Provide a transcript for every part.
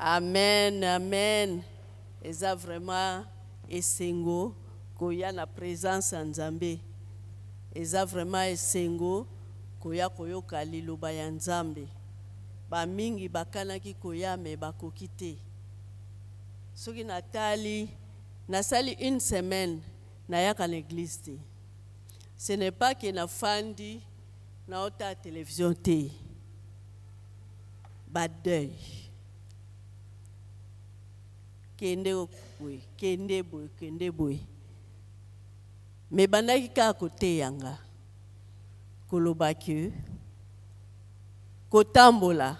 Amen, amen. Eza vraiment esengo koya na présence ya Nzambe. Eza vraiment esengo koya koyoka liloba ya Nzambe. Ba mingi bakanaki koya me bakoki te. Soki natali nasali une semaine nayaka na église te. Ce n'est pas que na fandi na ota télévision te. Ba deuil. Kende boy. Me bandaki ka kote yanga. Koloba ke kotambola.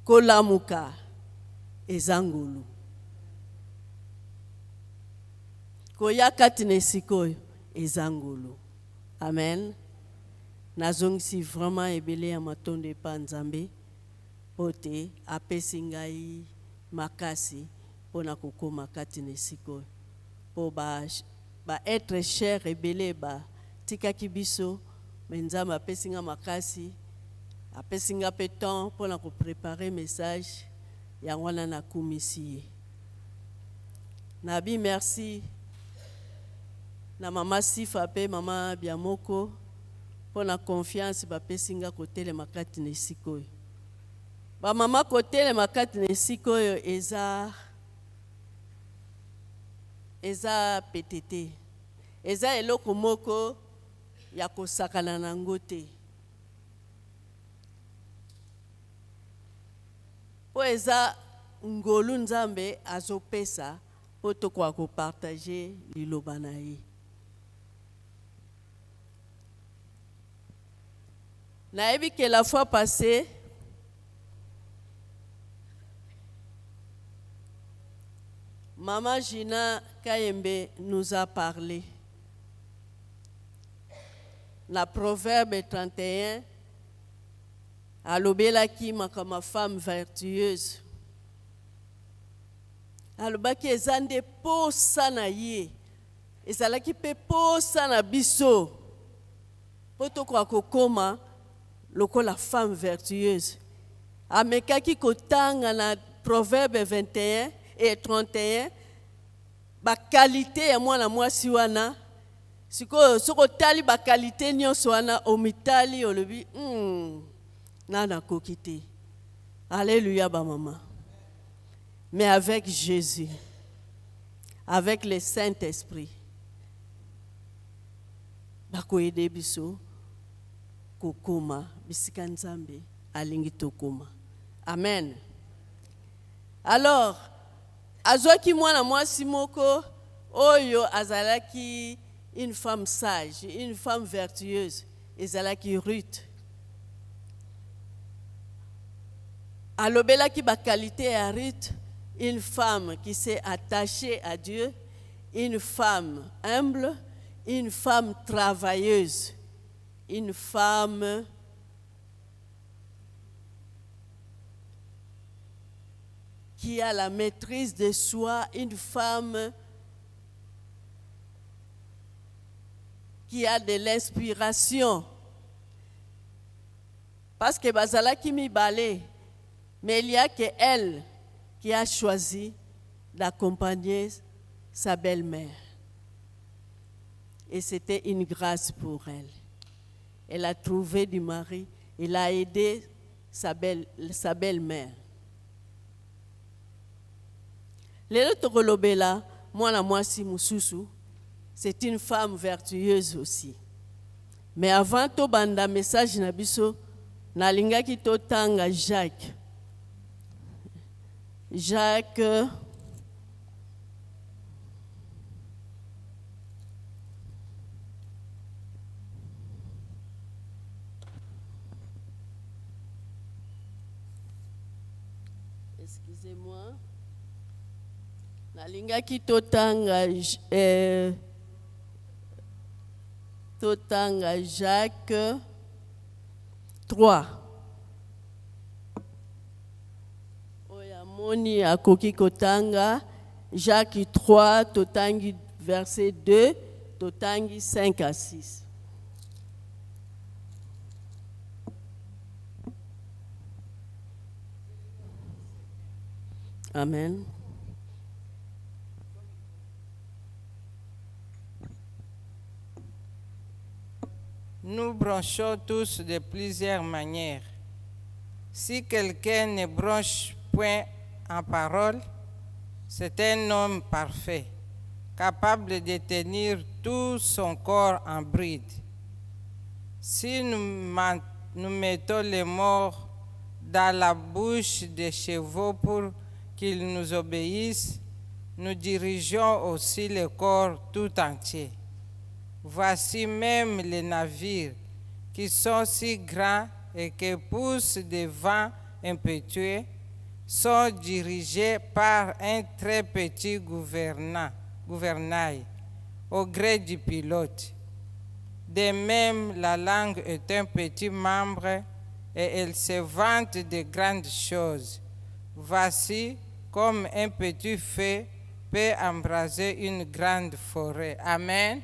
Kolamuka ezangulu. Koya katine sikoyo ezangulu. Amen. Nazongisi vraiment ebele ya matonde pa Nzambe. Pote apesi ngai makasi pona kokoma katine sikoyo. Po ba être cher ebele ba tikaki biso Nzambe apesi nga makasi. Apesi nga pe temps pona ko préparer message ya wana na kumisi. Nabi merci na mama Sifa pe mama Biamoko pona confiance bapesi nga kotele makati na sikoyo. Ba mama kotele makati na sikoyo eza petete. Eza eloko moko ya kosakana na ngote. Po eza ngolu Nzambe azopesa po tokwa ko partager liloba na ye. Naebi que la fois passée, Maman Gina Kayembe nous a parlé. La Proverbe 31, alobela ki makama femme vertueuse. Alobaki ezande posa na ye. Ezalaki pe posa na biso. Poto kwa kokoma lokola femme vertueuse. Amekaki kotanga na Proverbe 21 et 31 ba qualité ya mwana mwasi wana. Soko tali ba qualité nyonso wana omitali olobi nana kokite. Alléluia ba maman. Mais avec Jésus, avec le Saint-Esprit, bako ede biso kokoma bisika Nzambe alingi tokoma. Amen. Alors, azwaki mwana mwasi moko oyo azalaki une femme sage, une femme vertueuse, ezalaki Ruth. Alobelaki ba qualité ya Ruth, une femme qui s'est attachée à Dieu, une femme humble, une femme travailleuse, une femme qui a la maîtrise de soi, une femme qui a de l'inspiration. Parce que bazalaki mibale, mais il y a que elle qui a choisi d'accompagner sa belle-mère. Et c'était une grâce pour elle. Elle a trouvé du mari, elle a aidé sa belle-mère. Lelo tokolobela mwana mwasi mususu, c'est une femme vertueuse aussi. Mais avant to banda message na biso, nalingaki to tanga Jacques. Excusez-moi. Nalingaki totanga Jacques 3. Oya moni akoki kotanga Jacques 3 totangi verset 2 totangi 5 à 6. Amen. Nous bronchons tous de plusieurs manières. Si quelqu'un ne bronche point en parole, c'est un homme parfait, capable de tenir tout son corps en bride. Si nous mettons les morts dans la bouche des chevaux pour qu'ils nous obéissent, nous dirigeons aussi le corps tout entier. Voici même les navires qui sont si grands et qui poussent des vents impétueux, sont dirigés par un très petit gouvernail au gré du pilote. De même, la langue est un petit membre et elle se vante de grandes choses. Voici comme un petit feu peut embraser une grande forêt. Amen.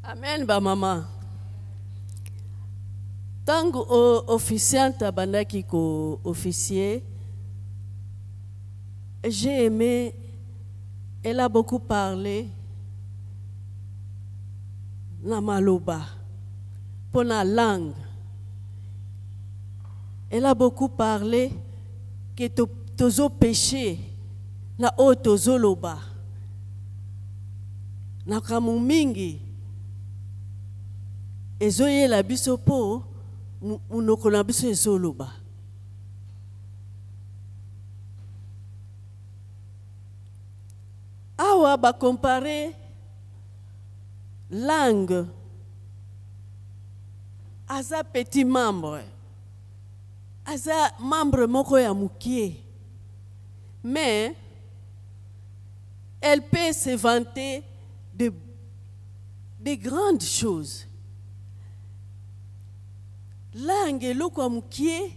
Amen, ba maman. Tango officiante abandaki ko officier, j'ai aimé, elle a beaucoup parlé na maloba, pour la langue. Elle a beaucoup parlé que tozo péché na o tozo loba. Na kamu mingi ezoyela biso po munoko na biso ezoloba. Awa ba comparer langue aza petit membre, aza membre moko ya mukie, mais elle peut se vanter de grandes choses. Langue eloko ya mukie,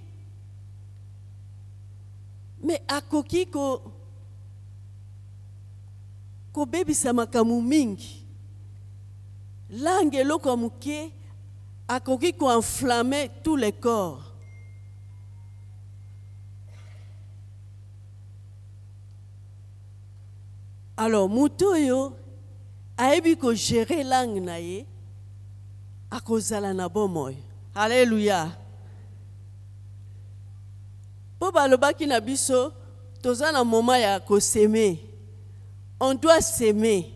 mais akoki kobebisa makambo mingi. Langue eloko ya mukie akoki enflammer tout le corps. Alors mutu oyo ayebi ko gérer langue na ye akozala na bomoi. Alléluia. Po balobaki na biso toza na moment ya ko s'aimer. On doit s'aimer.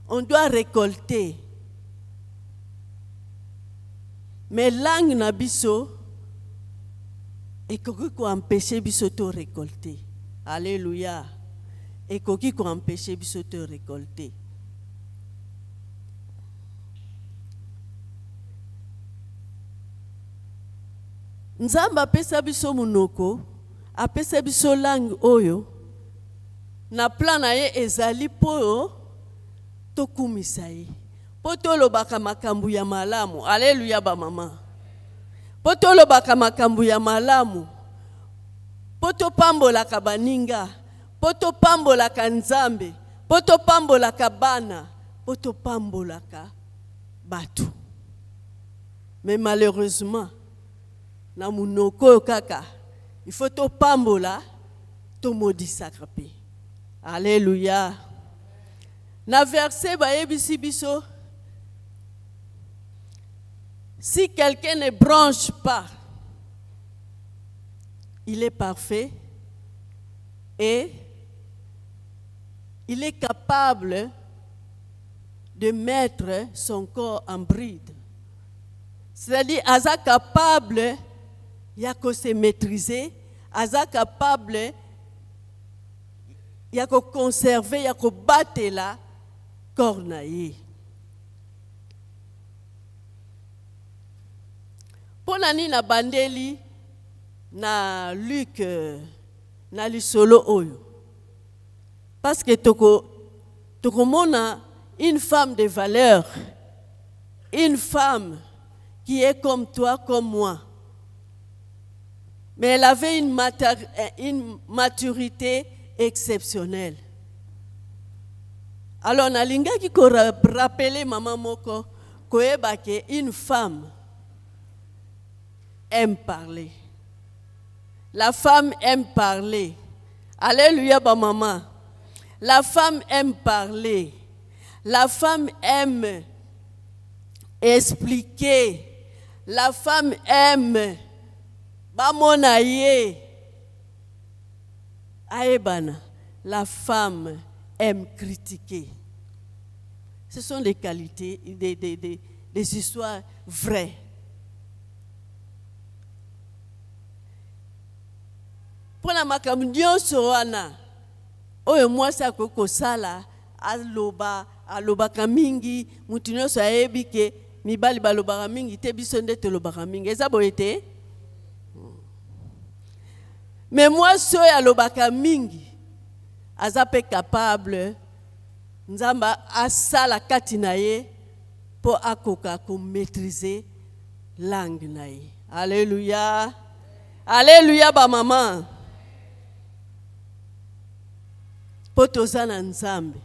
On doit récolter. Mais langue na biso ekoki ko empêcher biso to récolter. Alléluia. Ekoki ko empêcher biso to récolter. Nzamba apesa biso munoko, apesa biso langue oyo, na plan na ye ezali po tokumisa ye. Po tolobaka makambo ya malamu. Alléluia ba mama. Po tolobaka makambo ya malamu. Po topambolaka baninga. Po topambolaka Nzambe. Po topambolaka bana. Po topambolaka batu. Mais malheureusement, na munoko kaka, il faut to pambola, to maudisaka pe. Alléluia. Na verset ba yebisi biso, si quelqu'un ne bronche pas, il est parfait et il est capable de mettre son corps en bride. C'est-à-dire, aza capable ya ko se maîtriser, aza capable ya ko conserver, ya ko batela corps na ye. Pona ni na bandeli na Luc na lisolo oyo. Parce que toko mona une femme de valeur, une femme qui est comme toi, comme moi. Mais elle avait une maturité exceptionnelle. Alors, nalinga qui rappeler maman moko koeba que une femme aime parler. La femme aime parler. Alléluia, ba maman. La femme aime parler. La femme aime expliquer. La femme aime bamonaye. Aebana. La femme aime critiquer. Ce sont des qualités, des histoires vraies. Pour la makamdio soana, oyo mwasi akoko sala aloba kamingi, mutinyo so ayebi ke mibali balobaka mingi te biso nde tolobaka mingi. Eza boye te? Mais mwasi oyo alobaka mingi, aza pe capable nzamba asala kati na ye po akoka ko maîtriser langue na ye. Alléluia. Alléluia ba maman. Po tozana nzambe.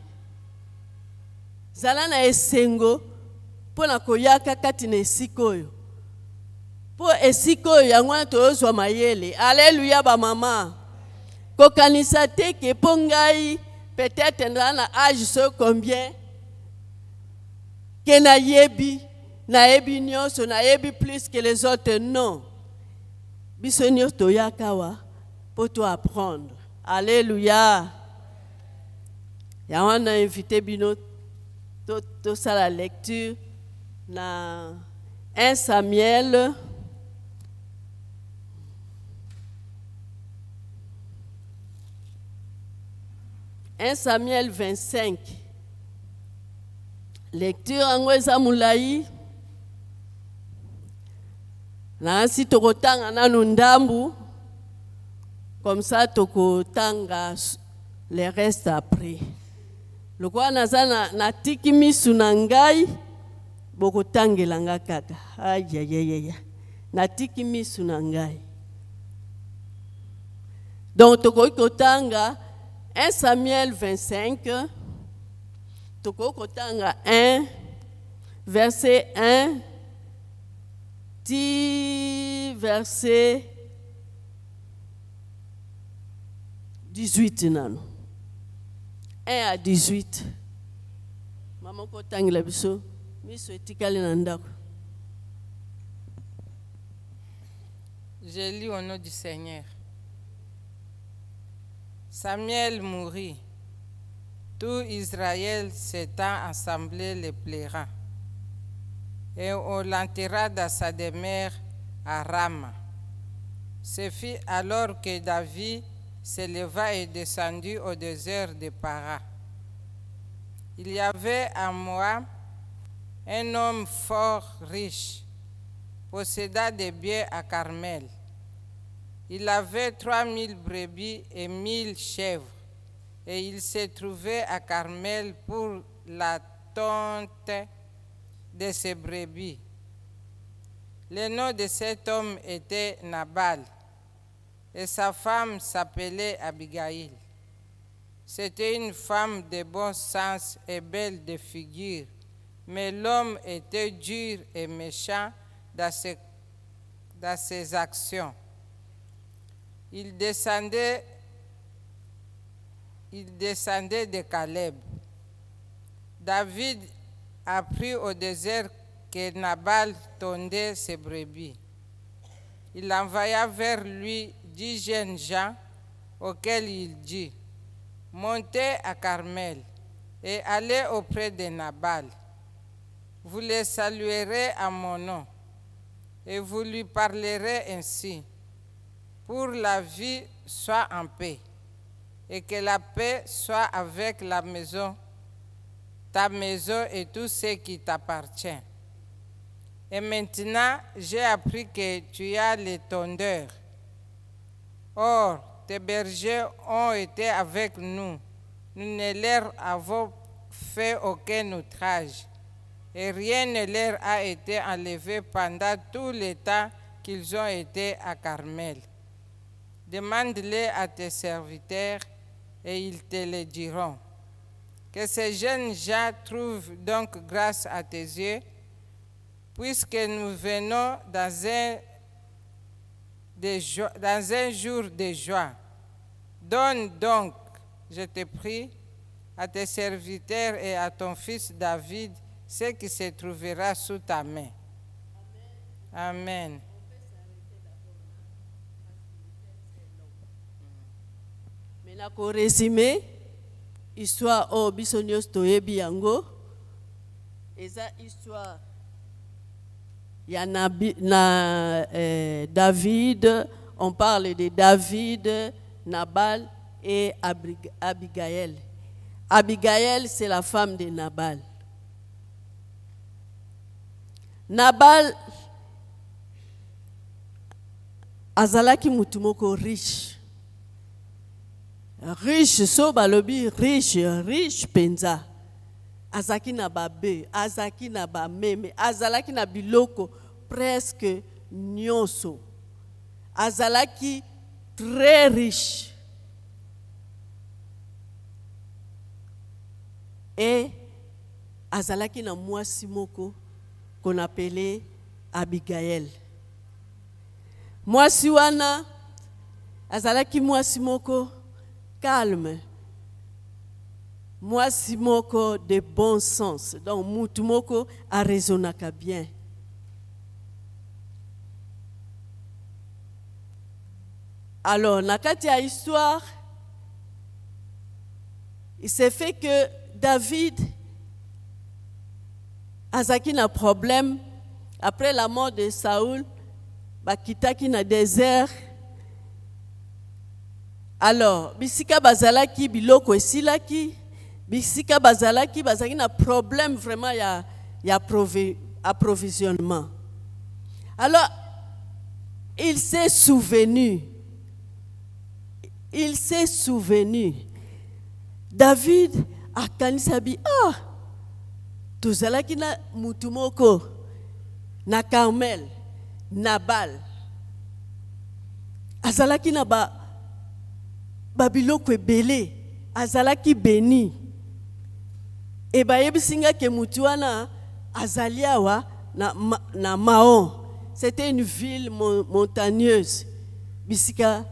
Zala na esengo po na koyaka kati na esikoyo. Po esikoyo yango tozwa mayele. Alléluia ba maman. Kokanisa te ke po ngai peut-être dans la âge so combien que na yebi nyonso na yebi plus que les autres. Non, biso nyonso toyaka wa pour to apprendre. Alléluia. Ya wana invité bino to ça la lecture na 1 Samuel 1 Samuel 25. Lecture angweza mulai. Na si tokotanga nanu ndambu. Comme ça tokotanga le reste après. Lokwa nazana na tiki misu na ngai bokotangelanga kaka. Aïe. Na tiki misu na ngai. Donc tokotanga 1 Samuel 25, Tokokotanga 1, verset 1, 10, verset 18. 1 à 18. Maman kotangela biso, miso etikali na ndako. Je lis au nom du Seigneur. Samuel mourut. Tout Israël s'étant assemblé le plaira. Et on l'enterra dans sa demeure à Rama. Ce fut alors que David se leva et descendit au désert de Para. Il y avait à Moab un homme fort riche, possédant des biens à Carmel. Il avait 3000 brebis et 1000 chèvres, et il se trouvait à Carmel pour la tonte de ses brebis. Le nom de cet homme était Nabal, et sa femme s'appelait Abigail. C'était une femme de bon sens et belle de figure, mais l'homme était dur et méchant dans ses actions. Il descendait de Caleb. David apprit au désert que Nabal tondait ses brebis. Il envoya vers lui 10 jeunes gens auxquels il dit: Montez à Carmel et allez auprès de Nabal. Vous le saluerez à mon nom et vous lui parlerez ainsi: pour la vie soit en paix, et que la paix soit avec la maison, ta maison et tout ce qui t'appartient. Et maintenant, j'ai appris que tu as les tondeurs. Or, tes bergers ont été avec nous. Nous ne leur avons fait aucun outrage, et rien ne leur a été enlevé pendant tout le temps qu'ils ont été à Carmel. Demande-les à tes serviteurs et ils te le diront. Que ces jeunes gens trouvent donc grâce à tes yeux, puisque nous venons dans un jour de joie. Donne donc, je te prie, à tes serviteurs et à ton fils David ce qui se trouvera sous ta main. Amen. Maintenant, pour résumer, histoire au bisonios toyebi yango, eza histoire il y a David, on parle de David, Nabal et Abigail. Abigail, c'est la femme de Nabal. Nabal azalaki mutu moko riche. Riche, so balobi riche penza. Azaki na babe, azaki na ba meme, azalaki na biloko presque nyonso. Azalaki très riche. Et azalaki na mwasi moko qu'on appelait Abigail. Mwasi wana azalaki mwasi moko calme. Mwasi moko de bon sens. Donc mutu moko a raisonnaka bien. Alors, nakati ya histoire, il s'est fait que David azaki na problème après la mort de Saoul, bakitaki na désert. Alors, bisika bazalaki biloko esilaki, bisika bazalaki na problème vraiment ya approvisionnement. Alors, il s'est souvenu. David akanisabi tozalaki na mutu moko na Carmel, Nabal. Azalaki na babiloko ebele, azalaki béni. Et bayebisinga ke mutu wana azali awa na Maon. C'était une ville montagneuse. Bisika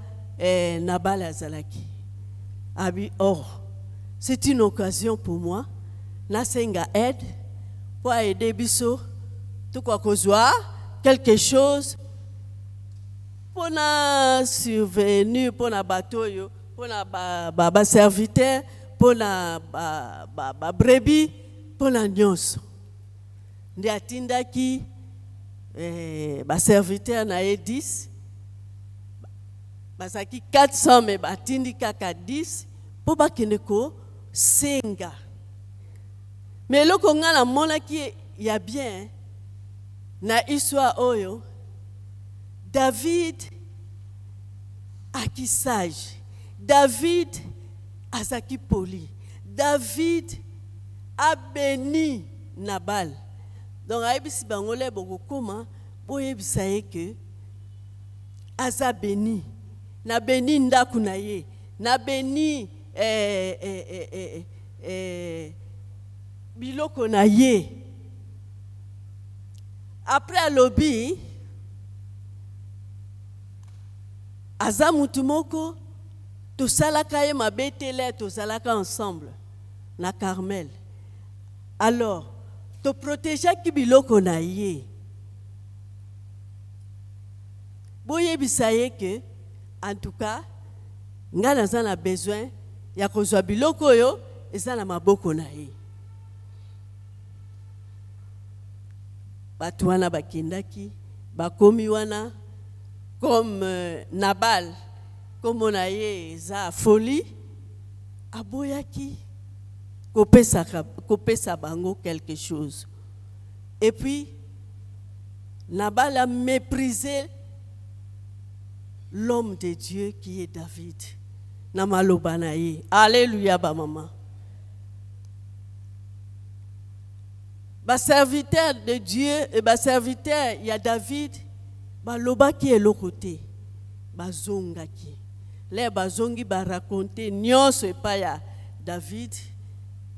Nabal azalaki. C'est une occasion pour moi. Nasenga aide pour aider biso tout quoi kozwa quelque chose pour na survenu pour na bateau pour na ba serviteur pour na ba brebis pour na nyonso ndi atindaki ba serviteur na 10 basaki 400 mais batindi kaka 10 pour bakende ko senga. Mais le konga na mona qui y a bien na histoire oyo David aki sage, David azaki poli, David a béni Nabal. Donc aibisi bangole boko koma boye bisaye que aza béni, na béni ndaku na ye, na béni biloko na ye. Après alobi aza mutu moko tosalaka ye mabetele tozalaka ensemble na Carmel. Alors to protéger ki biloko na ye. Boye bisaye que en tout cas nga naza na besoin ya kozwa biloko yo eza na maboko na ye. Batu wana bakendaki bakomi wana comme Nabal comme on a ye eza folie aboyaki kopesa bango quelque chose. Et puis Nabal a méprisé l'homme de Dieu qui est David. Namaloba na ye. Alléluia ba maman. Ba serviteur de Dieu et ba serviteur il y a David ba loba qui est le côté ba zonga qui les ba zongi ba raconter nyonso et pas ya David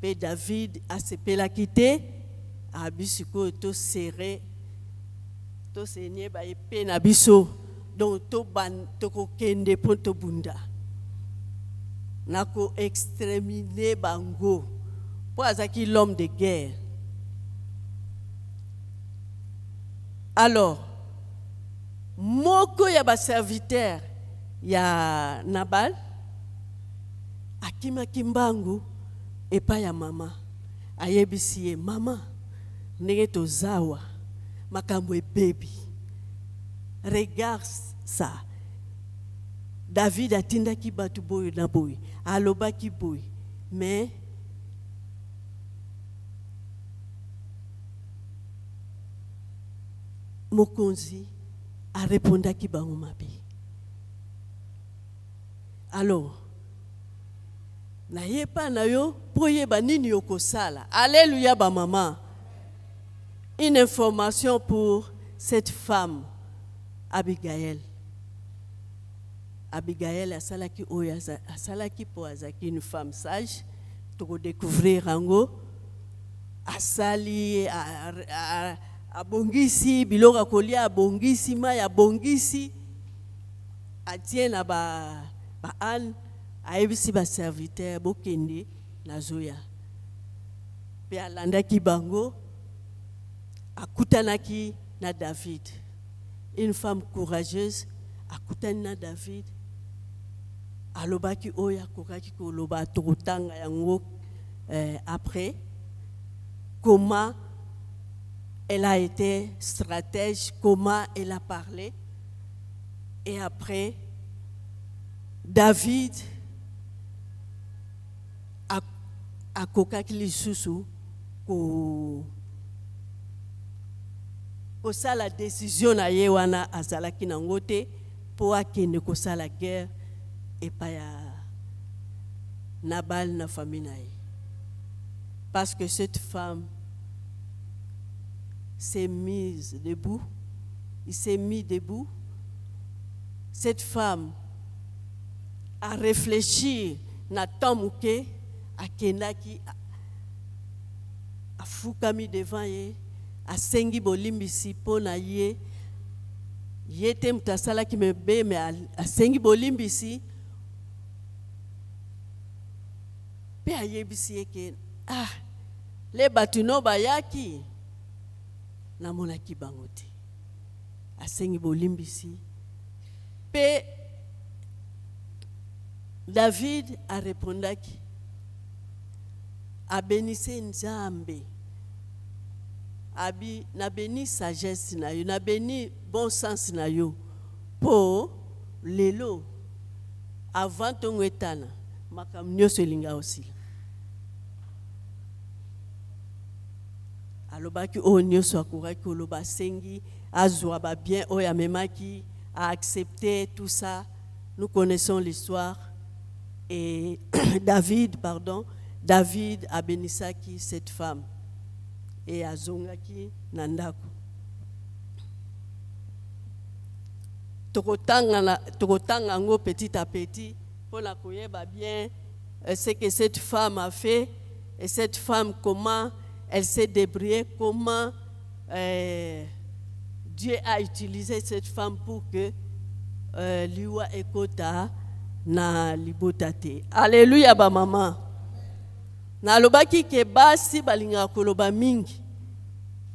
pe David a se pela quitter a bisiko to serré to senye ba epé na biso donc toko kende pon to bunda nako exterminer bango po azaki l'homme de guerre. Alors moko ya ba serviteur ya Nabal akimaki mbangu epa ya mama ayebisi ye mama ndenge tozawa makambo ebebi. Regarde ça. David atindaki batu boye na boye alobaki boye mais mokonzi arepondaki bango mabe. Alors na yepa na yo po yeba nini yokosala. Alléluia ba maman. Une information pour cette femme Abigail. Abigail asalaki oya asalaki po azaki une femme sage to découvrir ango asali abongisi biloko kolia abongisi ma ya bongisi atiena ba an ayebisi ba serviteur bokende na zoya pe alandaki bango akutanaki na David, une femme courageuse akutani na David alobaki oya kokaki koloba tokotanga yango après comment elle a été stratège, comment elle a parlé. Et après, David a kokaki lisusu ko sala décision na ye wana azalaki na ngote po akende ko sala guerre epa ya Nabal na famille na ye. Parce que cette femme s'est mise debout, il s'est mis debout. Cette femme a réfléchi na tamuke akenaki afukami devant ye asengi bolimbisi pona ye yete mutasala ki mebe me asengi bolimbisi pe ayebisi yeke le batuno bayaki na monaki bango te asengi bolimbisi pe David a répondaki abénissé Nzambe abi na béni sagesse na yo na béni bon sens na yo po lelo avant ton etana makam nyonso elinga aussi alobaki o nyonso akuraki oloba sengi azwa ba bien oyo amemaki a accepté tout ça. Nous connaissons l'histoire et David a bénissaki cette femme et a zongaki nandako. Tokotanga ngo petit à petit pour la koyeba bien ce que cette femme a fait et cette femme comment elle s'est débrouillée, comment Dieu a utilisé cette femme pour que liwa ekota na libotate. Alléluia ba maman. Na lobaki ke basi balinga koloba mingi.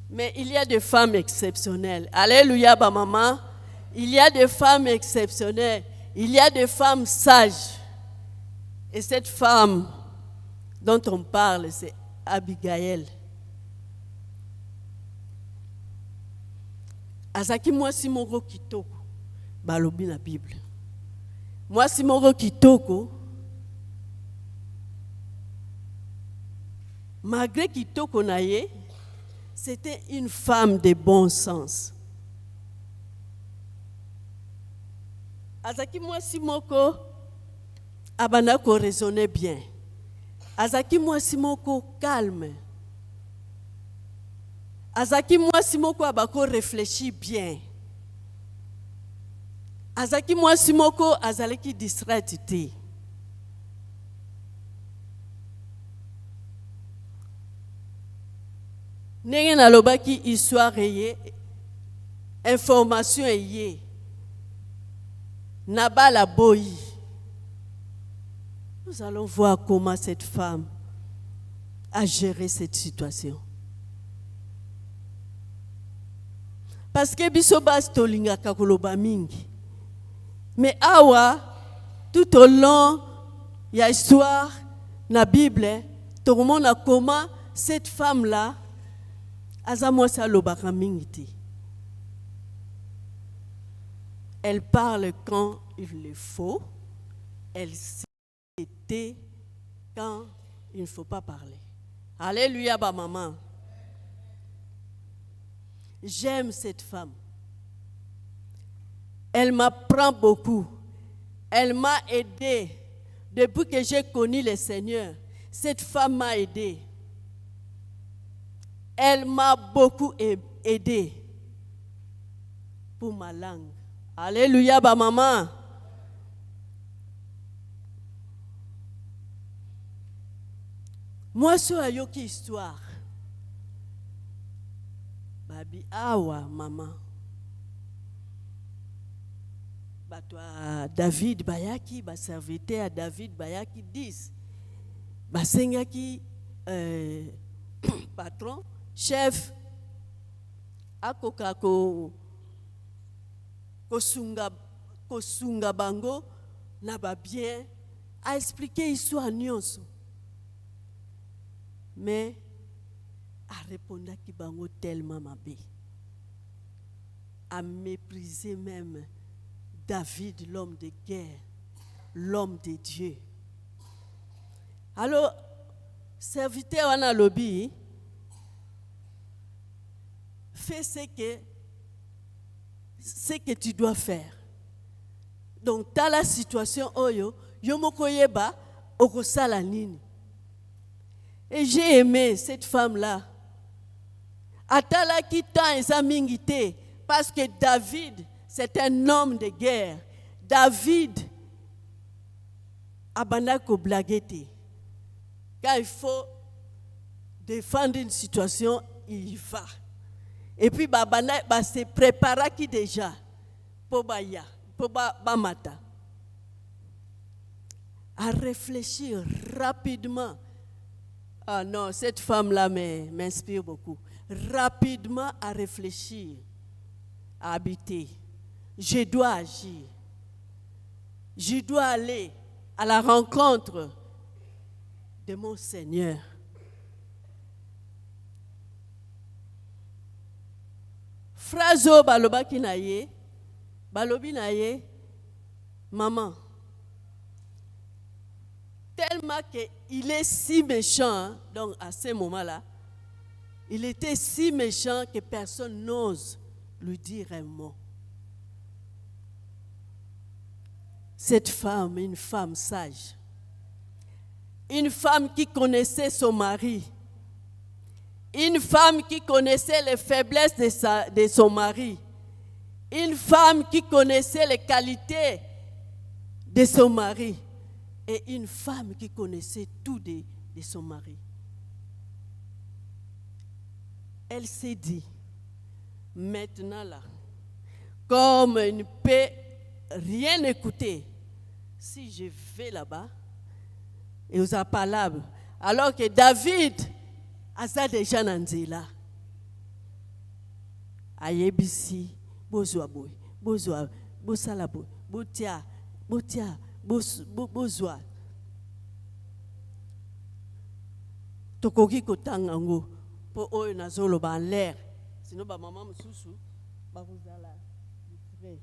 Mais il y a des femmes exceptionnelles. Alléluia ba maman. Il y a des femmes exceptionnelles. Il y a des femmes sages. Et cette femme dont on parle, c'est Abigail. Azaki mwasi moko kitoko balobi na Bible. Mwasi moko kitoko malgré kitoko na ye, c'était une femme de bon sens. Azaki mwasi moko abana ko raisonner bien. Azaki mwasi moko calme. Azaki mwasi moko abako réfléchit bien. Azaki mwasi moko azaleki distraite te. Ndenge nalobaki histoire ye, information ye. Nabal a boyi. Nous allons voir comment cette femme a géré cette situation. Parce que biso bas tolinga kakoloba mingi. Mais awa, tout au long, il y a histoire dans la Bible, tout le monde a comment cette femme-là, azamwasa lobaka mingi te. Elle parle quand il le faut, elle sait quand il ne faut pas parler. Alléluia, ba maman. J'aime cette femme. Elle m'apprend beaucoup. Elle m'a aidé. Depuis que j'ai connu le Seigneur, cette femme m'a aidé. Elle m'a beaucoup aidé pour ma langue. Alléluia, ba maman. Moi, sur ayoki histoire. Babi awa maman. Batwa David bayaki, ba serviteur à David bayaki 10. Basengaki patron, chef akoka ko kosunga bango na ba bien a expliqué histoire nyonso. Mais a répondu qui bango tellement mabé, a méprisé même David, l'homme de guerre, l'homme de Dieu. Alors, serviteur en a lobby, fais ce que tu dois faire. Donc, dans la situation oyo, yomokoyeba okosala nini. Et j'ai aimé cette femme-là. Atala qui tant eza mingite, parce que David, c'est un homme de guerre. David abandako blaguete. Quand il faut défendre une situation, il y va. Et puis babana se prépara qui déjà pour baya, pour bamata. À réfléchir rapidement. Ah non, cette femme-là m'inspire beaucoup. Rapidement à réfléchir, à habiter. Je dois agir. Je dois aller à la rencontre de mon Seigneur. Frazo balobaki na ye, balobi na ye, maman. Tellement qu'il est si méchant, donc à ce moment-là, il était si méchant que personne n'ose lui dire un mot. Cette femme, une femme sage, une femme qui connaissait son mari, une femme qui connaissait les faiblesses de son mari, une femme qui connaissait les qualités de son mari, et une femme qui connaissait tout de son mari. Elle s'est dit, maintenant là, comme elle ne peut rien écouter, si je vais là-bas, et aux appalables, alors que David a déjà nanzela. Ayebisi, bozwa boy, bozwa, bosala boy, botia, bozwa. Tokoki kotanga ngo po oyo nazolo ba en l'air. Sinon ba maman mususu ba kozala distrait.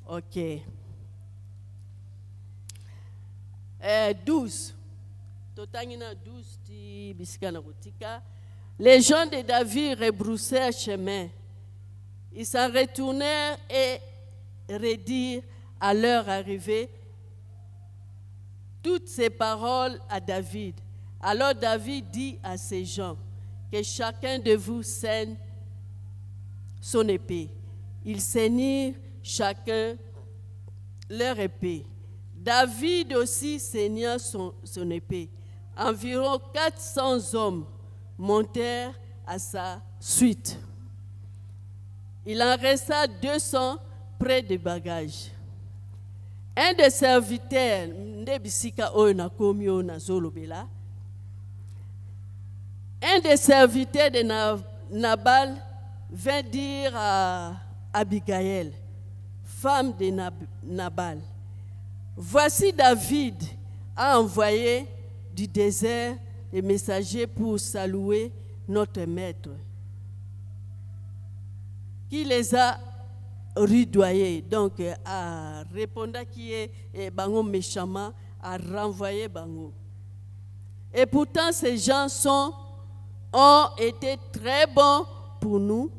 Ok. 12. Totangina 12 ti bisikana kotika. Les gens de David rebroussèrent chemin. Ils s'en retournèrent et redirent à leur arrivée toutes ces paroles à David. Alors David dit à ses gens, que chacun de vous ceigne son épée. Ils ceignirent chacun leur épée. David aussi saigna son épée. Environ 400 hommes montèrent à sa suite. Il en resta 200 près des bagages. Un des serviteurs, de Nabal vint dire à Abigail, femme de Nabal, voici David a envoyé du désert des messagers pour saluer notre maître, qui les a rudoyés. Donc, à répondre qui est bango méchamment, à renvoyer bango. Et pourtant, ces gens ont été très bons pour nous.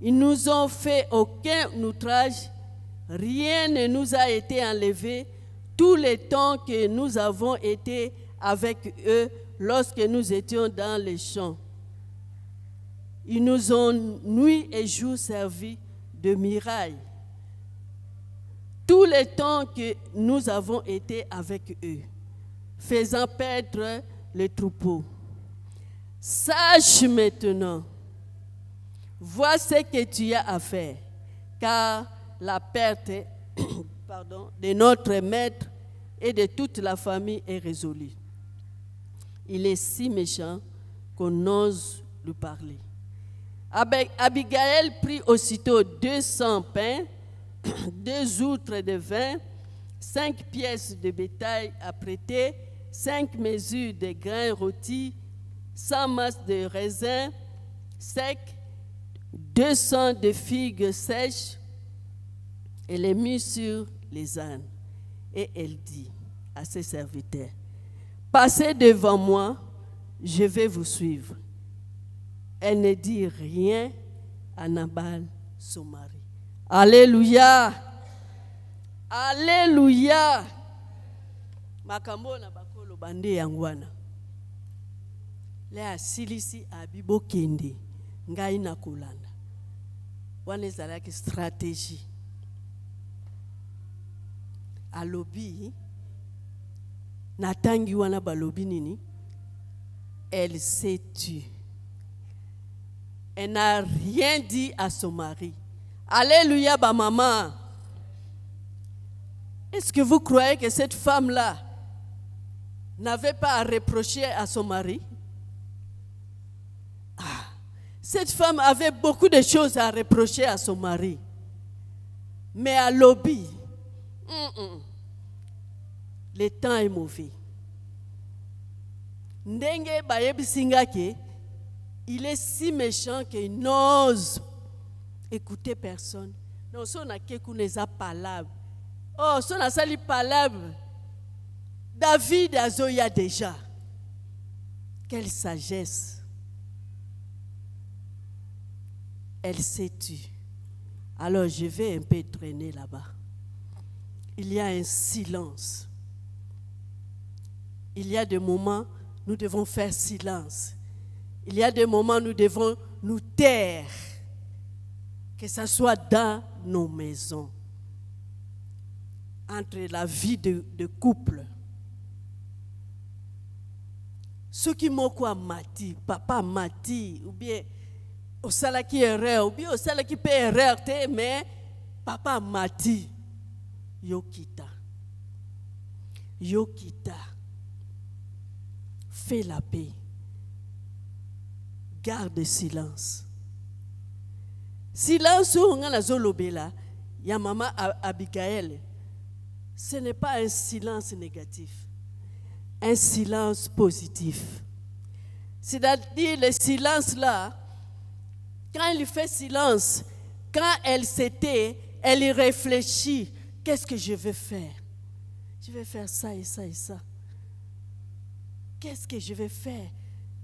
Ils nous ont fait aucun outrage. Rien ne nous a été enlevé tout le temps que nous avons été avec eux lorsque nous étions dans les champs. Ils nous ont nuit et jour servi de miraille tout le temps que nous avons été avec eux, faisant perdre les troupeaux. Sache maintenant, vois ce que tu as à faire, car la perte de notre maître et de toute la famille est résolue. Il est si méchant qu'on ose lui parler. Abigail prit aussitôt 200 pains, 2 outres de vin, 5 pièces de bétail à prêter, 5 mesures de grains rôtis, 100 masses de raisins secs, 200 de figues sèches, et les mit sur les ânes. Et elle dit à ses serviteurs, passez devant moi, je vais vous suivre. Elle ne dit rien à Nabal, son mari. Alléluia! Alléluia! Makambo na bakolo bande yangwana. Le asilisi abibo kende ngai na kolanda. Wana ezalaki stratégie. Alobi natangi wana balobi nini? Elle s'est tue. Elle n'a rien dit à son mari. Alléluia, ba maman. Est-ce que vous croyez que cette femme-là n'avait pas à reprocher à son mari? Cette femme avait beaucoup de choses à reprocher à son mari. Mais à l'obi, le temps est mauvais. Ndenge bayebi singake, il est si méchant qu'il n'ose écouter personne. Non, son a keku neza palabre. Oh, son a sali palabre. David a zoya déjà. Quelle sagesse. Elle s'est tue. Alors je vais un peu traîner là-bas. Il y a un silence. Il y a des moments, nous devons faire silence. Il y a des moments, nous devons nous taire. Que ce soit dans nos maisons, entre la vie de couple. Ceux qui m'ont quoi mati, papa mati, ou bien au salaire qui erreur, ou bien au salaire qui peut erreur, mais papa mati, yokita. Yokita. Fais la paix. Garde silence. Silence où on a la zolobela, ya maman Abigail. Ce n'est pas un silence négatif, un silence positif. C'est-à-dire le silence là, quand il fait silence, quand elle s'était, elle y réfléchit. Qu'est-ce que je vais faire? Je vais faire ça et ça et ça. Qu'est-ce que je vais faire?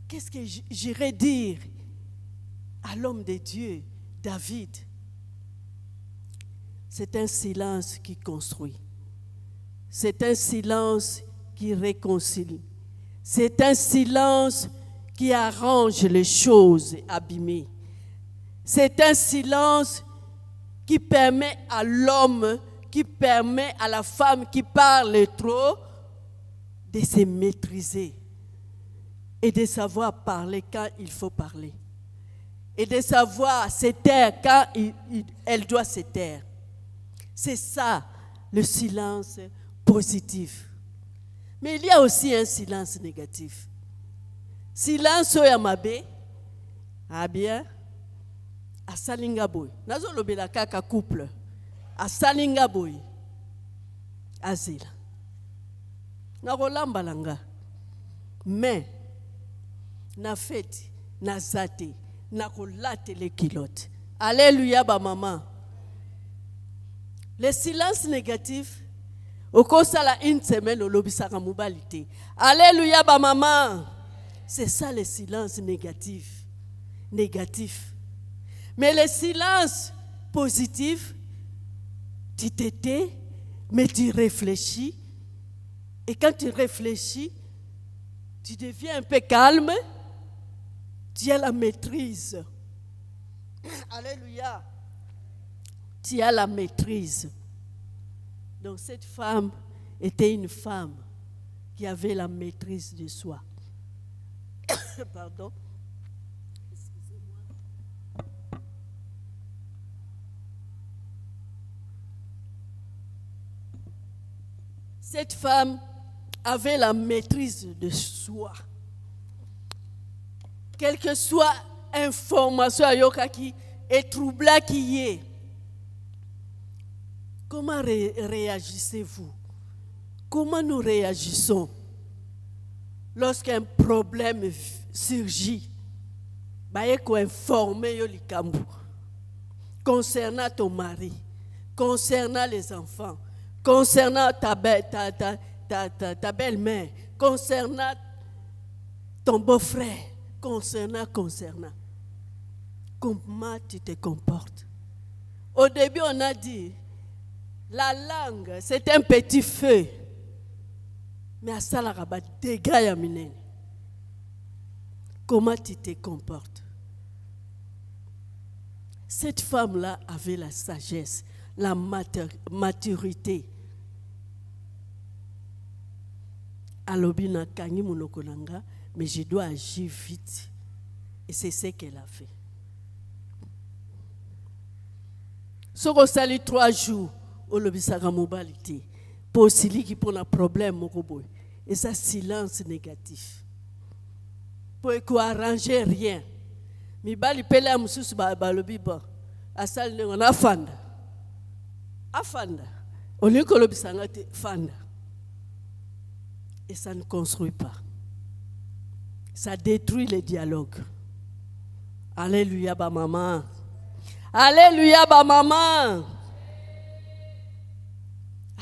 Qu'est-ce que j'irai dire à l'homme de Dieu, David? C'est un silence qui construit. C'est un silence qui réconcilie. C'est un silence qui arrange les choses abîmées. C'est un silence qui permet à l'homme qui permet à la femme qui parle trop de se maîtriser et de savoir parler quand il faut parler et de savoir se taire quand elle doit se taire. C'est ça le silence positif. Mais il y a aussi un silence négatif. Silence oyamabe, ah bien, a salinga boy. Nazo lobela kaka couple, a salinga boy, azila. Nakolamba langa, mais na feti, na zate, na kolate les kilotes. Alléluia ba maman. Le silence négatif, au cours de une semaine, au lobisaka mobilité. Alléluia ba maman. C'est ça le silence négatif. Négatif. Mais le silence positif, tu t'étais, mais tu réfléchis. Et quand tu réfléchis, tu deviens un peu calme. Tu as la maîtrise. Alléluia. Tu as la maîtrise. Donc cette femme était une femme qui avait la maîtrise de soi. Pardon. Excusez-moi. Cette femme avait la maîtrise de soi. Quelle que soit information ayokaki et troubla qui y est. Comment réagissez-vous? Comment nous réagissons lorsqu'un problème surgit? Bayeko informer yo likambu concernant ton mari, concernant les enfants, concernant ta belle-mère, concernant ton beau-frère, concernant. Comment tu te comportes? Au début, on a dit, la langue, c'est un petit feu. Mais à ça, la rabat dégâts ya minene. Comment tu te comportes? Cette femme-là avait la sagesse, la maturité. Alobina kangi monokonanga, mais je dois agir vite. Et c'est ce qu'elle a fait. Soko sali 3 jours, au lobisaka mobilité. Pour celui qui pose un problème, mokoboy. Et ça, silence négatif. Pour qu'on arranger rien. Mi bali pele amususu ba lobi ba. Asal ne on afanda. Afanda. Au lieu que lobisanga te fanda. Et ça ne construit pas. Ça détruit le dialogue. Alléluia ba maman. Alléluia ba maman.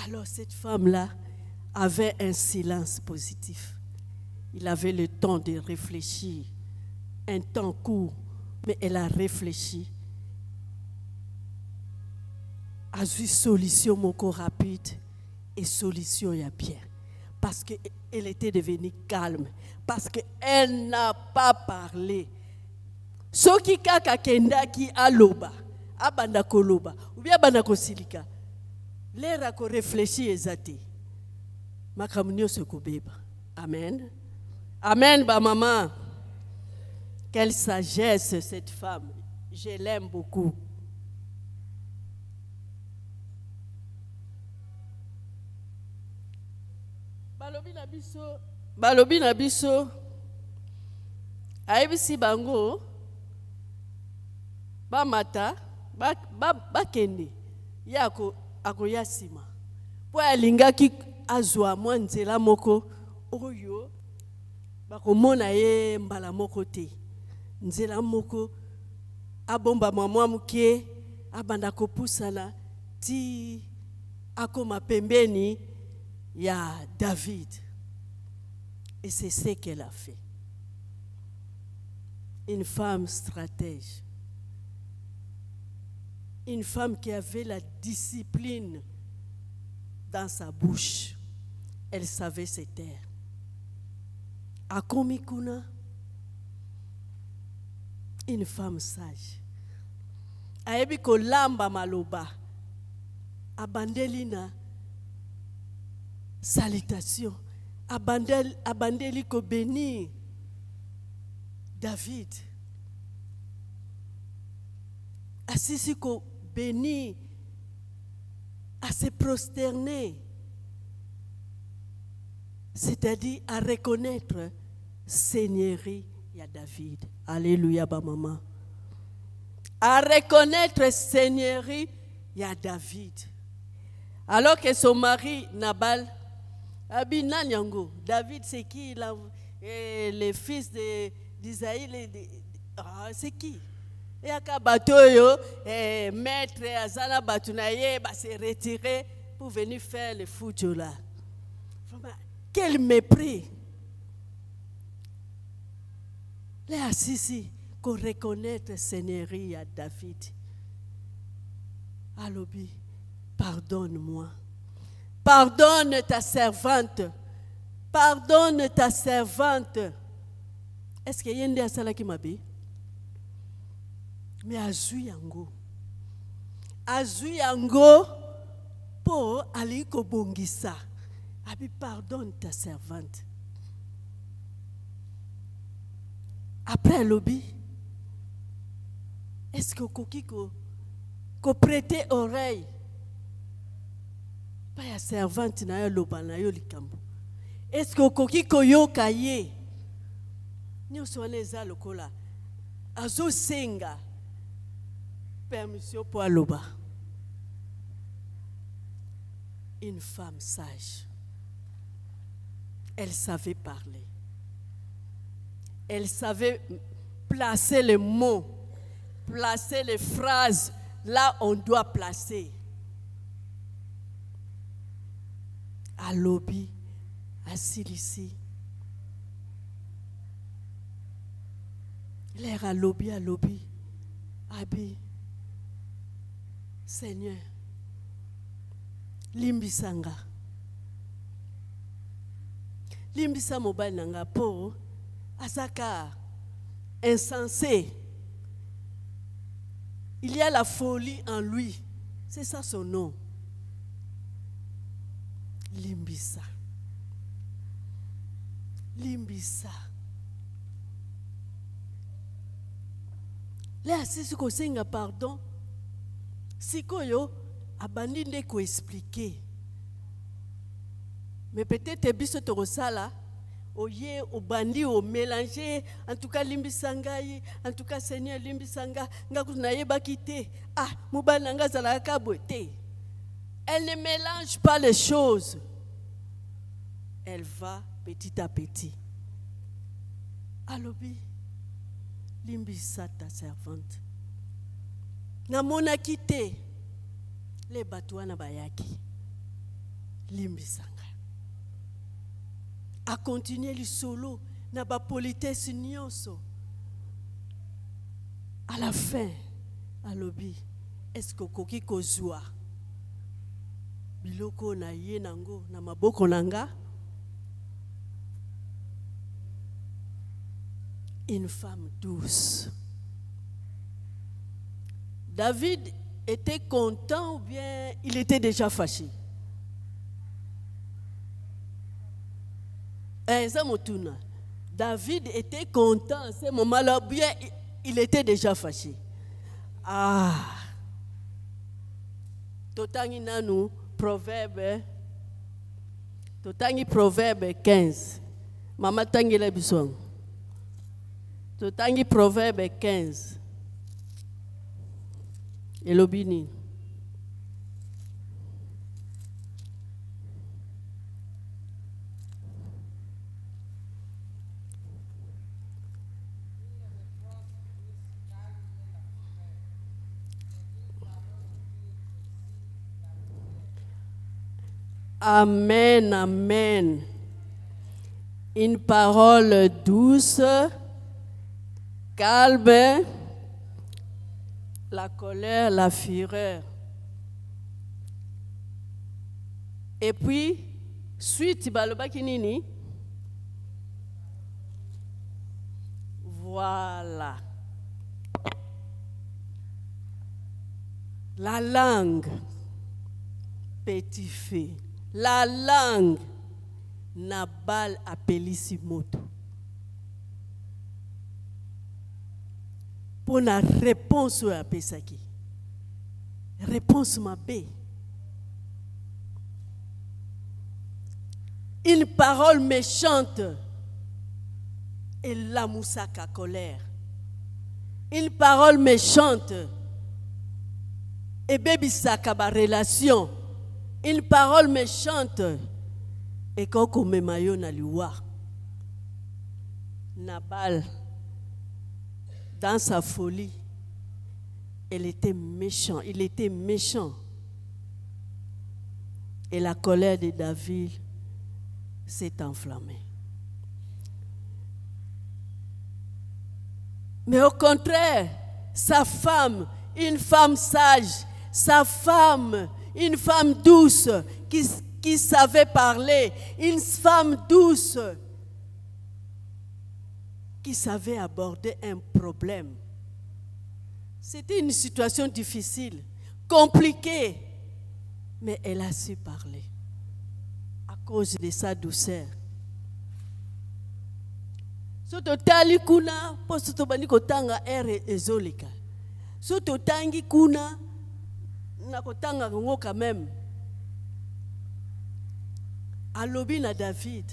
Alors cette femme-là avait un silence positif. Il avait le temps de réfléchir. Un temps court, mais elle a réfléchi. A vu solution moko rapide et solution ya bien. Parce qu'elle était devenue calme. Parce qu'elle n'a pas parlé. Ce qui kaka kenda ki aloba, abanda koloba, ou bien abanda kosilika. L'air à réfléchir ezate. Makamunyo se kubeba. Amen. Amen, ba maman. Quelle sagesse cette femme. Je l'aime beaucoup. Balobi na biso. Aibisi bango. Ba mata. Ba kende. Yako. Akoyasima. Po alingaki azwa mwa nzela moko oyo bakomona ye mbala moko te. Nzela moko abomba mwa muke abanda kopusana ti akoma pembeni ya David. Et c'est ce qu'elle a fait. Une femme stratège. Une femme qui avait la discipline dans sa bouche. Elle savait se taire. Akomikuna, une femme sage. Aebi ko lamba maloba. abandeli na salutation, abandeli ko bénir David, asisi ko bénir, à se prosterner, c'est-à-dire à reconnaître Seigneurie ya David. Alléluia, ba maman. À reconnaître Seigneurie ya David. Alors que son mari Nabal, Abinanyango, David c'est qui le fils d'Isaïe, c'est qui? Et aka batoyo, maître Azana Batunaye, se retirer pour venir faire le foudjo là. Quel mépris! Les assisi qu'on reconnaître Seigneurie à David. Alobi, pardonne-moi. Pardonne ta servante. Pardonne ta servante. Est-ce qu'il y a un des salaki mabi? Mais azui yango. Azui yango pour aller kobongisa. Abi, pardonne ta servante. Après lobby, est-ce que Kokiko prêter oreille? Pas ya servante na yo loba na yo likambo. Est-ce que Kokiko yo kaye? Nyoso wana eza lokola azo senga permission pour aloba. Une femme sage. Elle savait parler. Elle savait placer les mots, placer les phrases là où on doit placer. À lobby, à Silici. L'air à lobby, Abi. Seigneur, limbisanga. Limbisa mobile nanga po. Asaka, insensé. Il y a la folie en lui. C'est ça son nom. Limbisa. Limbisa. Les assis ko senga pardon. Sikoyo abandi ndeko expliquer. Mais peut-être biso torosala. Oye, au bandi, au mélanger, en tout cas limbisangaï, en tout cas Seigneur limbisanga, ngakunaye bakite, ah, mubananga zalaka boité. Elle ne mélange pas les choses. Elle va petit à petit. Alobi, limbisa ta servante. Namona kite, les batouana bayaki, limbisanga. À continuer le solo, n'a pas politesse nyonso. À la fin, à l'obi, est-ce que koki kozua? Biloko na ye nango, na maboko nanga? Une femme douce. David était content ou bien il était déjà fâché? David était content à ce moment-là, bien il était déjà fâché. Ah, totangi nanu proverbe 15. Mama tangi la bisong. Totangi proverbe 15. Elobini. Amen, amen. Une parole douce, calme, la colère, la fureur. Et puis, suite, baloba kinini. Voilà. La langue. petit feu. La langue na bal apelisi moto. Pour la réponse à Pesaki. Réponse ma bé. Une parole méchante et la moussaka colère. Une parole méchante et baby sakaba relation. Une parole méchante et koko memayo na liwa. Nabal, dans sa folie, il était méchant. Et la colère de David s'est enflammée. Mais au contraire, sa femme, une femme sage, sa femme, une femme douce qui savait parler, une femme douce qui savait aborder un problème. C'était une situation difficile, compliquée, mais elle a su parler à cause de sa douceur. Soto tali kuna posto bani kotanga ere ezolika. Soto tangi kuna na kotanga ngo quand même. Alobi na David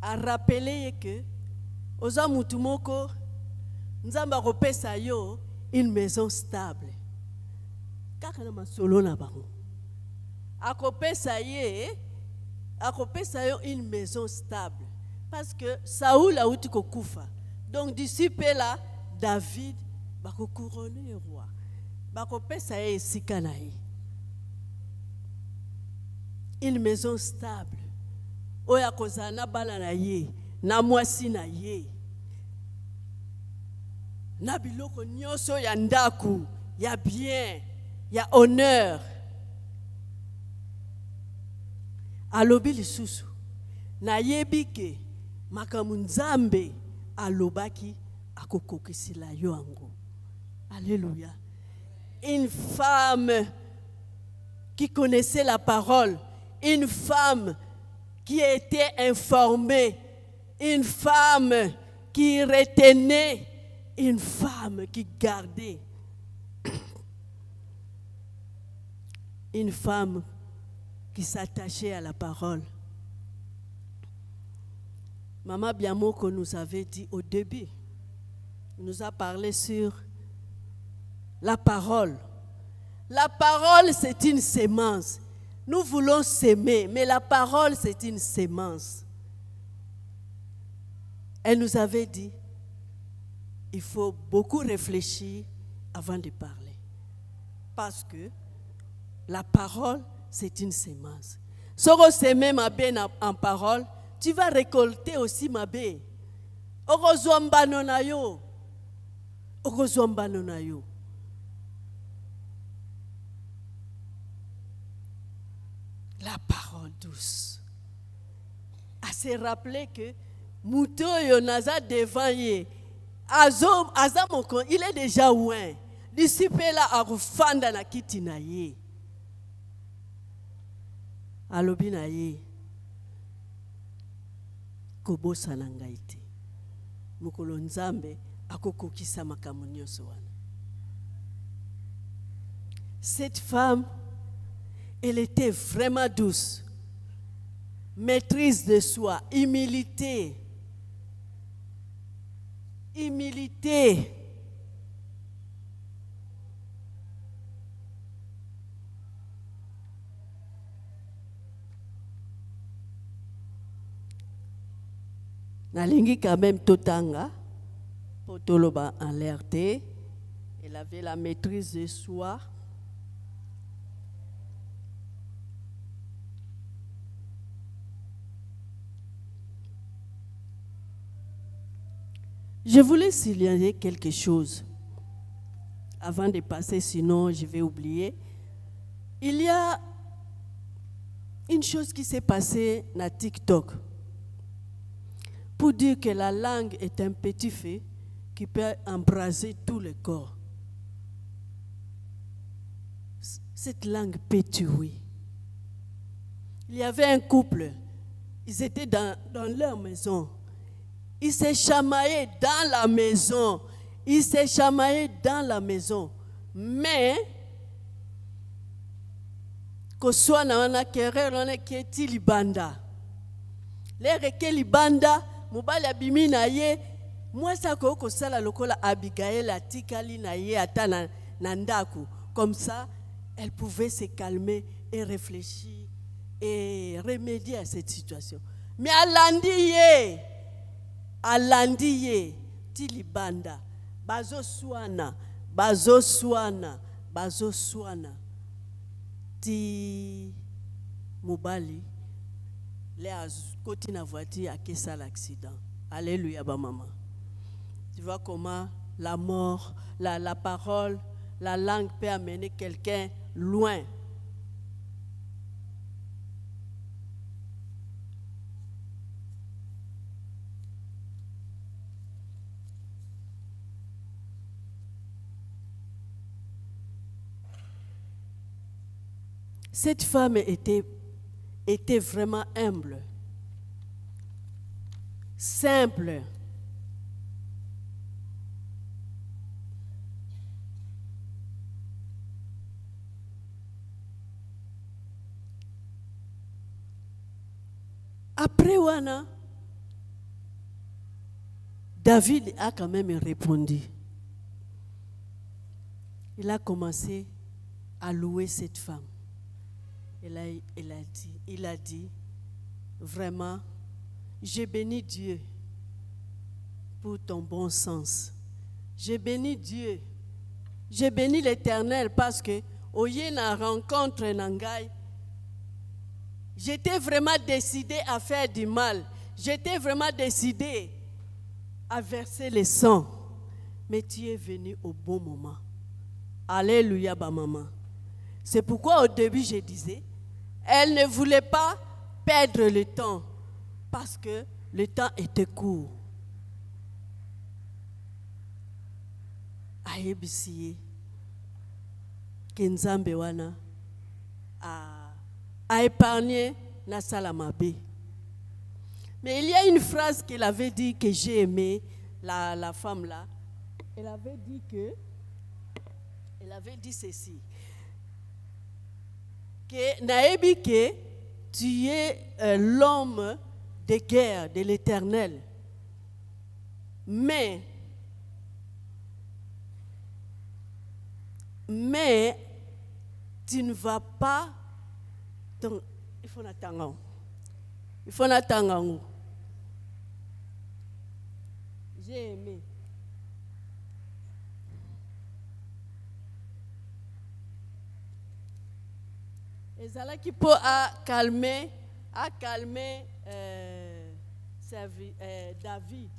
a rappelé que oza mutu moko nzamba kopesa yo une maison stable. Kaka na masolo na bango. Akopesa yo une maison stable. Parce que Saoul a outi kokufa. Donc d'ici là, David va couronner roi. Va kopesa ye esika na ye. Une maison stable. Oya kozana bana na ye, na mwasi na ye. Na biloko nyonso ya ndaku, ya bien, ya honneur. Alobi lisusu. Na yebike makambo nzambe alobaki akokokisila yo ango. Alléluia. Une femme qui connaissait la parole, une femme qui était informée, une femme qui retenait, une femme qui gardait, une femme qui s'attachait à la parole. Maman Biamoko nous avait dit au début, il nous a parlé sur la parole. La parole, c'est une sémence. Nous voulons s'aimer, mais la parole, c'est une sémence. Elle nous avait dit, il faut beaucoup réfléchir avant de parler. Parce que la parole, c'est une sémence. Si on s'aime ma bien en parole, tu vas récolter aussi ma bien. Okozwamba nonayo. La parole douce. À se rappeler que Mouto Yonaza devant ye. Azamoko, il est déjà loin. Disciple là a refanda na kiti na ye. Alobi na ye. Kobosa na ngai te. Mukolo nzambe akokokisa makambo nyonso wana. Cette femme, elle était vraiment douce. Maîtrise de soi, humilité. Humilité. Nalingi quand même totanga, potoloba en l'airté. Elle avait la maîtrise de soi. Je voulais signaler quelque chose avant de passer, sinon je vais oublier. Il y a une chose qui s'est passée dans TikTok pour dire que la langue est un petit feu qui peut embraser tout le corps. Cette langue peut tuer. Il y avait un couple. Ils étaient dans leur maison. Ils s'est chamaillé dans la maison. Ils s'est chamaillé dans la maison. Mais, que soit dans la querelle, on est qui libanda. Les reke libanda, mobali abimi na ye, moi ça ko sala lokola Abigail atikali na ye ata na ndaku. Comme ça, elle pouvait se calmer et réfléchir et remédier à cette situation. Mais alandiye tilibanda bazo swana ti mobali les côté na voiture a kesa l'accident. Alléluia ba maman. Tu vois comment la mort, la parole, la langue peut amener quelqu'un loin. Cette femme était vraiment humble, simple. Après Wana, David a quand même répondu. Il a commencé à louer cette femme. Il a dit, vraiment, j'ai béni Dieu pour ton bon sens. J'ai béni Dieu. J'ai béni l'Éternel parce que, au yéna rencontre Nangai, j'étais vraiment décidé à faire du mal. J'étais vraiment décidé à verser le sang. Mais tu es venu au bon moment. Alléluia, ba maman. C'est pourquoi au début je disais, elle ne voulait pas perdre le temps parce que le temps était court. Ayebisiye Kenzambe wana a épargné na salamabe. Mais il y a une phrase qu'elle avait dit que j'ai aimé, la femme là. Elle avait dit ceci. Que naebi que tu es l'homme de guerre de l'Éternel. Mais tu ne vas pas. Donc, il faut attendre. J'ai aimé. Et ça qui peut calmer David.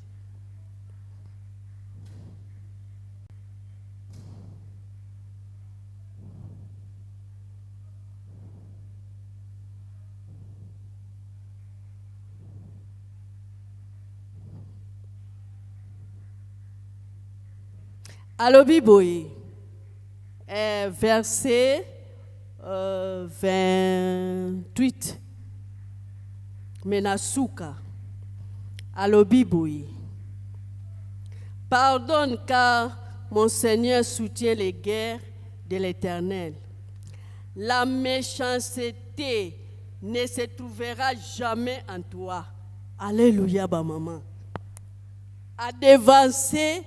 Alobi boy, verset 28. Menasuka. Alobi boy. Pardonne car mon Seigneur soutient les guerres de l'Éternel. La méchanceté ne se trouvera jamais en toi. Alléluia, ba maman. A devancer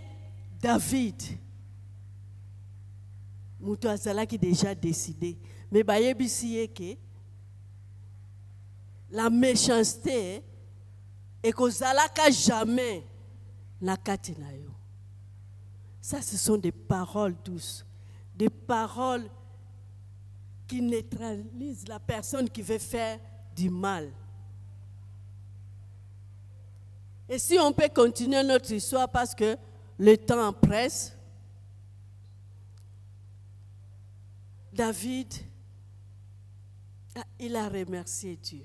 David. Moutou azala qui déjà décidé. Mais bayebisiye que la méchanceté et kozalaka jamais na kati na yo. Ça, ce sont des paroles douces, des paroles qui neutralisent la personne qui veut faire du mal. Et si on peut continuer notre histoire parce que le temps presse, David, il a remercié Dieu.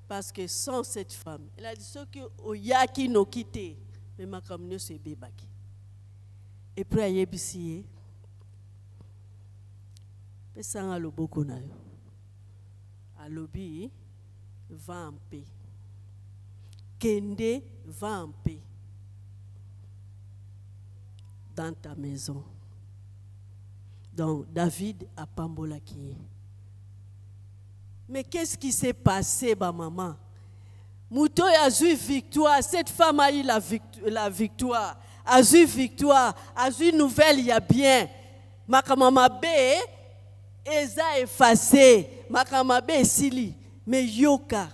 Parce que sans cette femme, il a dit ce que Oyaki no quitté, mais ma communauté c'est bébaki. Et puis à Yébisiye, pesanga loboko na yo. alobi va en paix. Kende va en paix dans ta maison. Donc David a pambolaki. Mais qu'est-ce qui s'est passé, ma maman? Mouto a eu victoire, cette femme a eu la victoire, a eu victoire, a eu nouvelle, il y a bien. Makamamabe, Eza effacé, Makamamabe sili, mais yoka,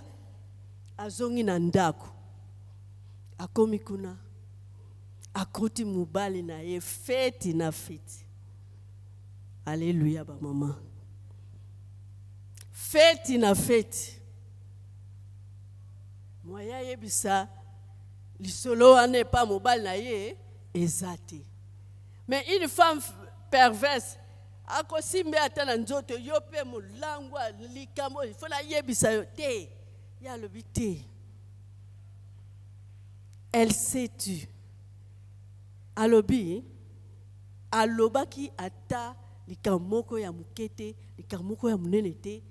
azongi nandaku, akomi kuna, akoti mubali na ye, feti na feti. Alléluia, ba maman. Feti na feti. Moya yebisa lisolo ane pas mobile na ye ezate. Mais une femme perverse akosimbe atana nzoto yo pe mulangwa likambo fona yebisa yo te ya lobite. Elle s'est tue. Alobi alobaki ata likamoko ya mukete likamoko ya munene te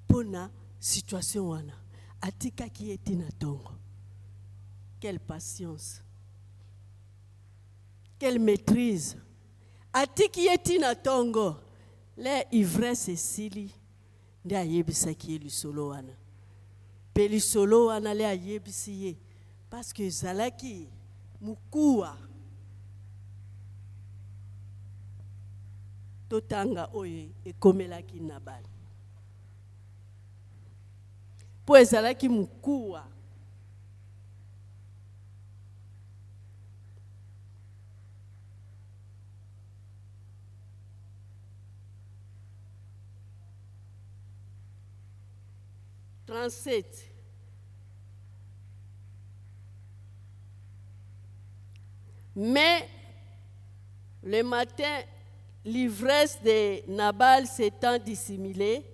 pona situation wana. Atika qui est inatongo. Quelle patience. Quelle maîtrise. Atika qui est inatongo. Les ivresses et sili. Nde ayebisa qui est le solo wana. Pe le solo wana le ayebisi. Parce que zalaki mukua. Totanga oye e komelaki nabali. Po ezalaki mukua. Mais le matin, l'ivresse de Nabal s'étant dissimulée,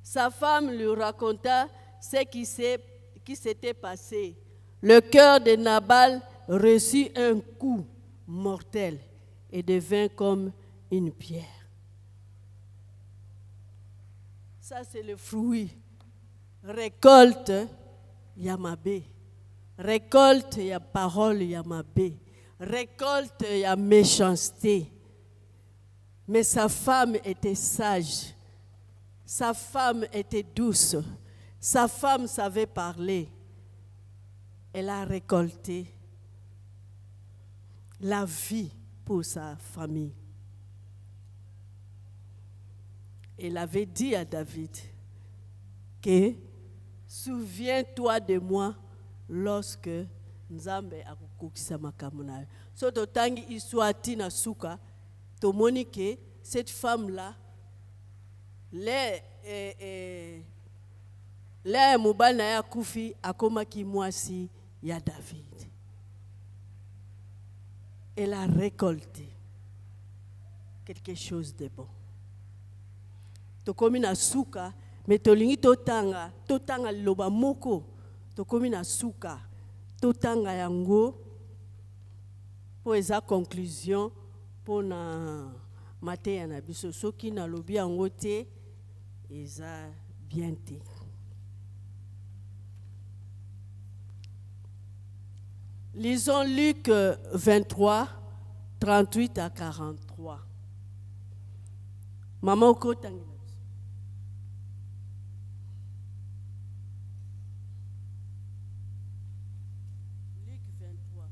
sa femme lui raconta ce qui s'était passé. Le cœur de Nabal reçut un coup mortel et devint comme une pierre. Ça, c'est le fruit. Récolte Yamabe. Récolte ya parole Yamabe. Récolte ya méchanceté. Mais sa femme était sage. Sa femme était douce. Sa femme savait parler. Elle a récolté la vie pour sa famille. Elle avait dit à David que souviens-toi de moi lorsque Nzambe akukukisa makambo na yo. So totangi histoire tina suka tomoni que cette femme-là les mobile na ya kufi akomaki mwasi ya David. Elle a récolté quelque chose de bon. Tokomi na suka mais tolingi totanga loba moko tokomi na suka totanga yango po eza conclusion po na mateya na biso soki na lobi yango te eza bien te. Lisons Luc 23, 38 à 43. Maman okotangi. Luc 23.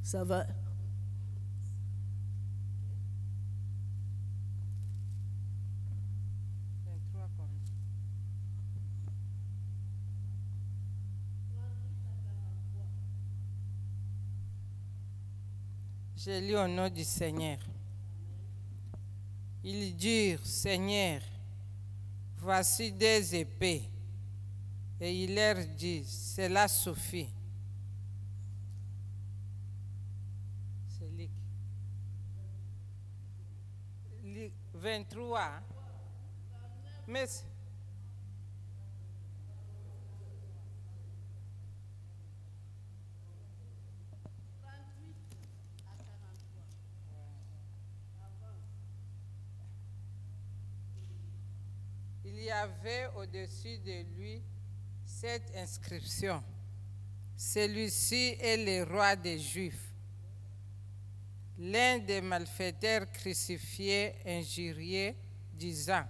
Ça va. Je lis au nom du Seigneur. Ils dirent, Seigneur, voici des épées. Et il leur dit, cela suffit. C'est Luc 23. Mais il y avait au-dessus de lui cette inscription: celui-ci est le roi des Juifs. L'un des malfaiteurs crucifiés injuriait, disant: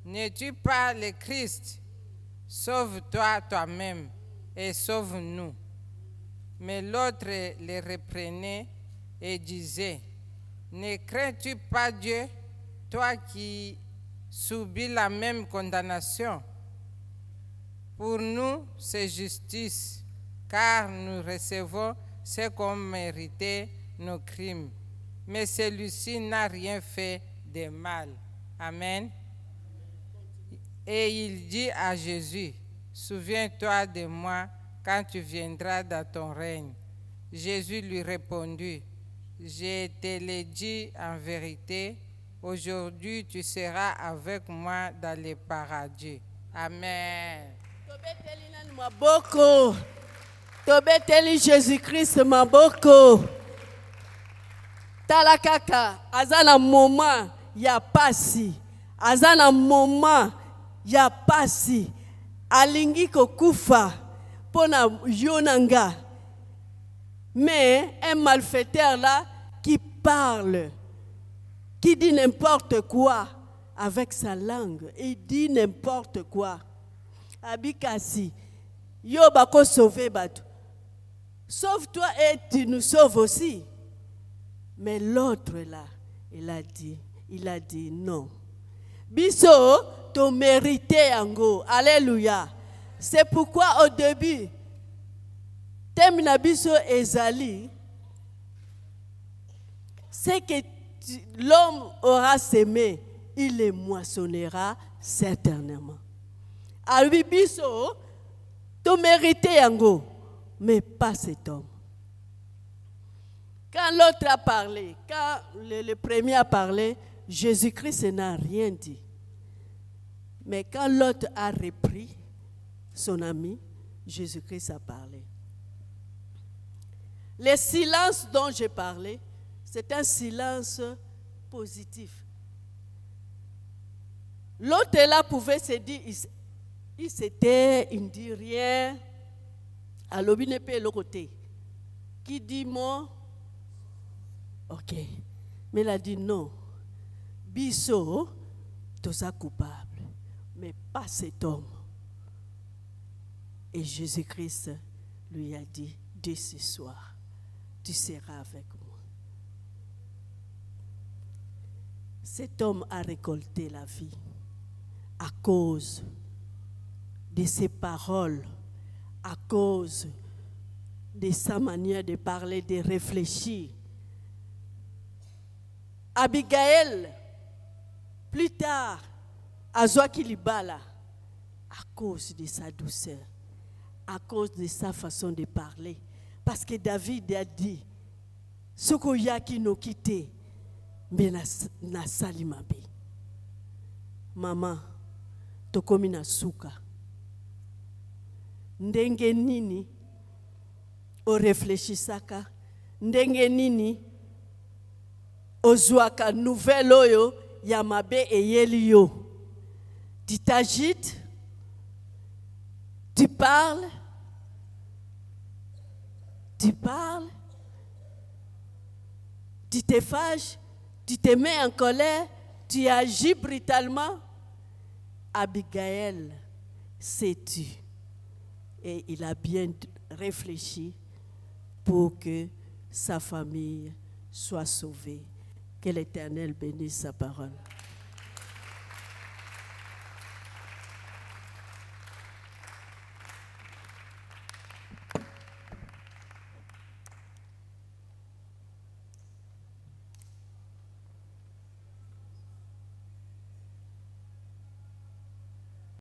n'es-tu pas le Christ? Sauve-toi toi-même et sauve-nous. Mais l'autre le reprenait et disait: ne crains-tu pas Dieu, toi qui subis la même condamnation? Pour nous, c'est justice, car nous recevons ce qu'ont mérité nos crimes. Mais celui-ci n'a rien fait de mal. Amen. Et il dit à Jésus: souviens-toi de moi quand tu viendras dans ton règne. Jésus lui répondit: je te le dis en vérité, aujourd'hui tu seras avec moi dans le paradis. Amen. Tobeteli nani maboko. Tobeteli Jésus-Christ maboko. Tala kaka, aza na moment ya pasi. Aza na moment ya pasi. Alingi kokufa pona yo na nga. Mais un malfaiteur là qui parle, qui dit n'importe quoi avec sa langue, il dit n'importe quoi. Abikasi, yo bako sauver bato. Sauve-toi et tu nous sauves aussi. Mais l'autre là, il a dit non. Biso, to mérité yango. Alléluia. C'est pourquoi au début, Temina biso ezali, c'est que l'homme aura semé, il le moissonnera certainement. Alors biso, to mérité yango, mais pas cet homme. Quand l'autre a parlé, quand le premier a parlé, Jésus-Christ n'a rien dit. Mais quand l'autre a repris son ami, Jésus-Christ a parlé. Le silence dont j'ai parlé, c'est un silence positif. L'autre là pouvait se dire, il s'était, il ne dit rien. Alors, il n'est pas le côté. Qui dit moi? Ok. Mais il a dit non. Biso, tout ça coupable. Mais pas cet homme. Et Jésus-Christ lui a dit, dès ce soir, tu seras avec moi. Cet homme a récolté la vie à cause de ses paroles, à cause de sa manière de parler, de réfléchir. Abigail, plus tard, Azwakilibala, à cause de sa douceur, à cause de sa façon de parler. Parce que David a dit, Soko yaki no kite, mais na salimabe. Maman, tokomi na suka. Ndenge nini, o réfléchisaka, ndenge nini, ozwaka nouvelle oyo, yamabe eyeli yo. Tu t'agites, tu parles, tu te fâches, tu te mets en colère, tu agis brutalement. Abigail s'est tue. Et il a bien réfléchi pour que sa famille soit sauvée. Que l'Éternel bénisse sa parole.